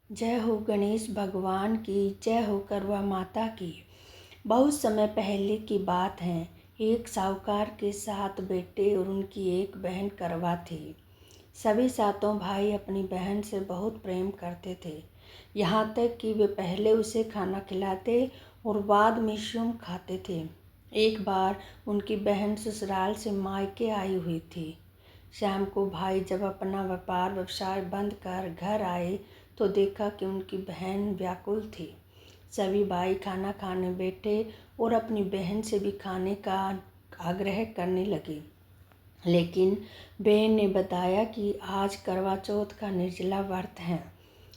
जय हो गणेश भगवान की, जय हो करवा माता की। बहुत समय पहले की बात है। एक साहूकार के 7 बेटे और उनकी एक बहन करवा थी। सभी सातों भाई अपनी बहन से बहुत प्रेम करते थे, यहाँ तक कि वे पहले उसे खाना खिलाते और बाद में स्वयं खाते थे। एक बार उनकी बहन ससुराल से मायके आई हुई थी। शाम को भाई जब अपना व्यवसाय बंद कर घर आए तो देखा कि उनकी बहन व्याकुल थी। सभी भाई खाना खाने बैठे और अपनी बहन से भी खाने का आग्रह करने लगे, लेकिन बहन ने बताया कि आज करवा चौथ का निर्जला व्रत है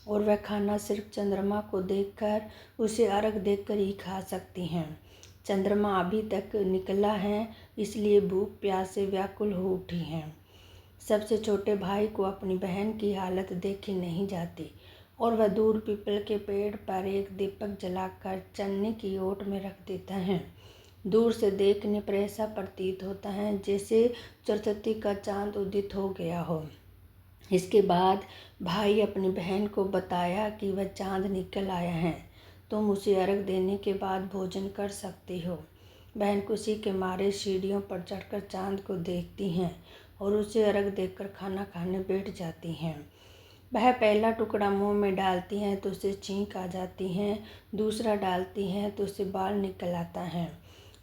और वह खाना सिर्फ चंद्रमा को देखकर, उसे अर्घ देकर ही खा सकती हैं। चंद्रमा अभी तक निकला है, इसलिए भूख प्यास से व्याकुल हो उठी हैं। सबसे छोटे भाई को अपनी बहन की हालत देखी नहीं जाती और वह दूर पीपल के पेड़ पर एक दीपक जलाकर चलने की ओट में रख देता है। दूर से देखने पर ऐसा प्रतीत होता है जैसे चतुर्थी का चांद उदित हो गया हो। इसके बाद भाई अपनी बहन को बताया कि वह चांद निकल आया है, तुम उसे अर्घ देने के बाद भोजन कर सकती हो। बहन खुशी के मारे सीढ़ियों पर चढ़कर चांद को देखती हैं और उसे अर्घ देकर खाना खाने बैठ जाती हैं। वह पहला टुकड़ा मुंह में डालती हैं तो उसे छींक आ जाती हैं, दूसरा डालती हैं तो उसे बाल निकल आता है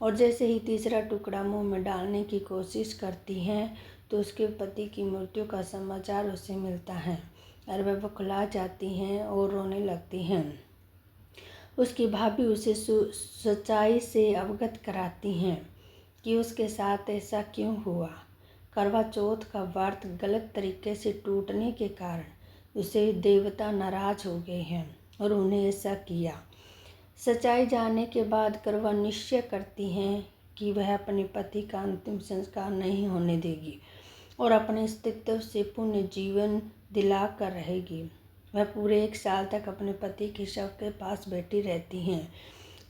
और जैसे ही तीसरा टुकड़ा मुंह में डालने की कोशिश करती हैं तो उसके पति की मृत्यु का समाचार उसे मिलता है और वह बौखला जाती हैं और रोने लगती हैं। उसकी भाभी उसे सच्चाई से अवगत कराती हैं कि उसके साथ ऐसा क्यों हुआ। करवा चौथ का व्रत गलत तरीके से टूटने के कारण उसे देवता नाराज हो गए हैं और उन्हें ऐसा किया। सच्चाई जानने के बाद करवा निश्चय करती हैं कि वह अपने पति का अंतिम संस्कार नहीं होने देगी और अपने अस्तित्व से पुण्य जीवन दिला कर रहेगी। वह पूरे 1 साल तक अपने पति के शव के पास बैठी रहती हैं,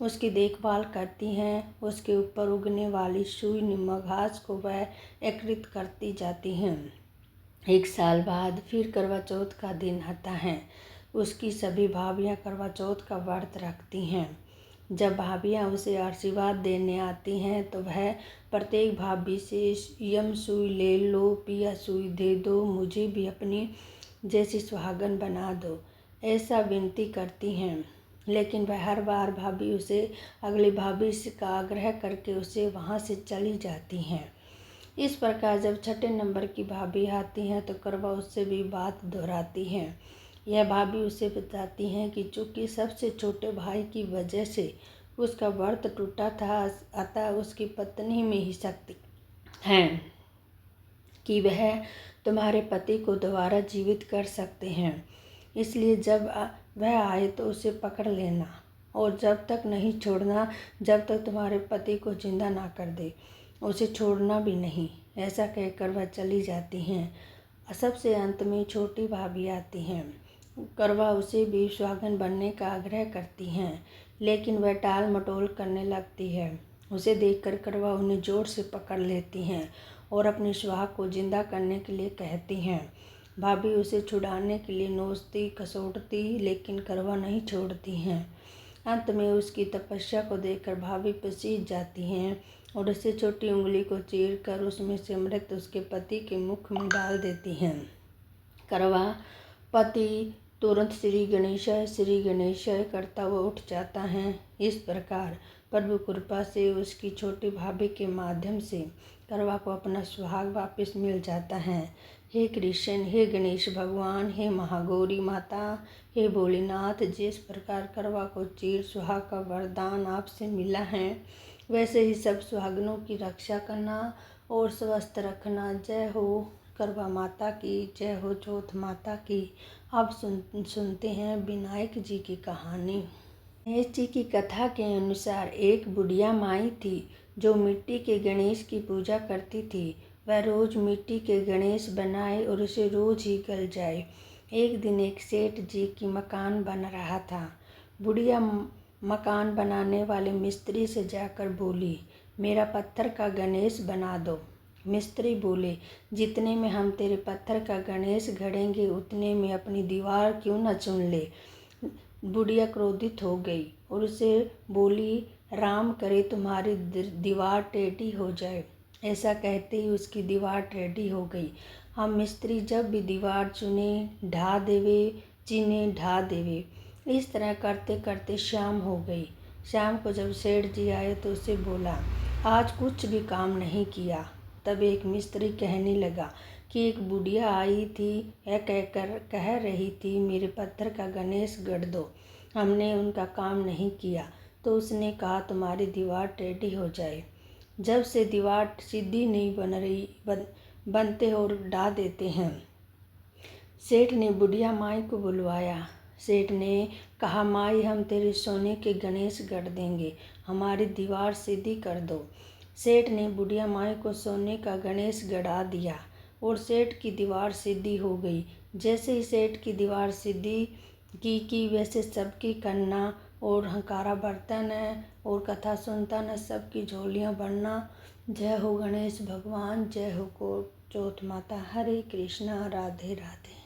उसकी देखभाल करती हैं, उसके ऊपर उगने वाली सुई नमक घास को वह एकत्रित करती जाती हैं। 1 साल बाद फिर करवा चौथ का दिन आता है। उसकी सभी भाभियाँ करवा चौथ का व्रत रखती हैं। जब भाभियाँ उसे आशीर्वाद देने आती हैं तो वह प्रत्येक भाभी से यम सुई ले लो, पिया सुई दे दो, मुझे भी अपनी जैसी सुहागन बना दो, ऐसा विनती करती हैं। लेकिन वह हर बार भाभी उसे अगली भाभी का आग्रह करके उसे वहाँ से चली जाती हैं। इस प्रकार जब छठे नंबर की भाभी आती हैं तो करवा उससे भी बात दोहराती हैं। यह भाभी उसे बताती हैं कि चूँकि सबसे छोटे भाई की वजह से उसका व्रत टूटा था, अतः उसकी पत्नी में ही शक्ति है कि वह तुम्हारे पति को दोबारा जीवित कर सकते हैं। इसलिए जब वह आए तो उसे पकड़ लेना और जब तक नहीं छोड़ना जब तक तुम्हारे पति को जिंदा ना कर दे, उसे छोड़ना भी नहीं। ऐसा कहकर वह चली जाती हैं। सबसे अंत में छोटी भाभी आती हैं। करवा उसे भी सुहागन बनने का आग्रह करती हैं, लेकिन वह टाल मटोल करने लगती है। उसे देखकर करवा उन्हें जोर से पकड़ लेती हैं और अपनी सुहाग को जिंदा करने के लिए कहती हैं। भाभी उसे छुड़ाने के लिए नोचती खसोटती, लेकिन करवा नहीं छोड़ती हैं। अंत में उसकी तपस्या को देखकर भाभी पसीज जाती हैं और उसे छोटी उंगली को चीरकर उसमें से अमृत उसके पति के मुख में डाल देती हैं। करवा पति तुरंत श्री गणेशाय करता हुआ उठ जाता है। इस प्रकार प्रभु कृपा से उसकी छोटी भाभी के माध्यम से करवा को अपना सुहाग वापस मिल जाता है। हे कृष्ण, हे गणेश भगवान, हे महागौरी माता, हे भोलेनाथ, जिस प्रकार करवा को चीर सुहाग का वरदान आपसे मिला है, वैसे ही सब सुहागनों की रक्षा करना और स्वस्थ रखना। जय हो करवा माता की, जय हो चौथ माता की। अब सुनते हैं विनायक जी की कहानी। गणेश जी की कथा के अनुसार एक बुढ़िया माई थी जो मिट्टी के गणेश की पूजा करती थी। वह रोज मिट्टी के गणेश बनाए और उसे रोज ही गल जाए। एक दिन एक सेठ जी की मकान बन रहा था। बुढ़िया मकान बनाने वाले मिस्त्री से जाकर बोली, मेरा पत्थर का गणेश बना दो। मिस्त्री बोले, जितने में हम तेरे पत्थर का गणेश गढ़ेंगे उतने में अपनी दीवार क्यों न चुन ले। बुढ़िया क्रोधित हो गई और उसे बोली, राम करे तुम्हारी दीवार टेढ़ी हो जाए। ऐसा कहते ही उसकी दीवार टेढ़ी हो गई। हम मिस्त्री जब भी दीवार चुने ढा देवे, चीने ढा देवे। इस तरह करते करते शाम हो गई। शाम को जब सेठ जी आए तो उसे बोला, आज कुछ भी काम नहीं किया। तब एक मिस्त्री कहने लगा कि एक बुढ़िया आई थी, यह कहकर कह रही थी, मेरे पत्थर का गणेश गढ़ दो। हमने उनका काम नहीं किया तो उसने कहा तुम्हारी दीवार टेढ़ी हो जाए। जब से दीवार सीधी नहीं बन रही बनते और ढा देते हैं। सेठ ने बुढ़िया माई को बुलवाया। सेठ ने कहा, माई हम तेरे सोने के गणेश गढ़ देंगे, हमारी दीवार सीधी कर दो। सेठ ने बुढ़िया माई को सोने का गणेश गढ़ा दिया और सेठ की दीवार सीधी हो गई। जैसे ही सेठ की दीवार सीधी की वैसे सबकी कन्ना और हंकारा बढ़ता न और कथा सुनता न सबकी झोलियाँ भरना। जय हो गणेश भगवान, जय हो चौथ माता। हरे कृष्णा, राधे राधे।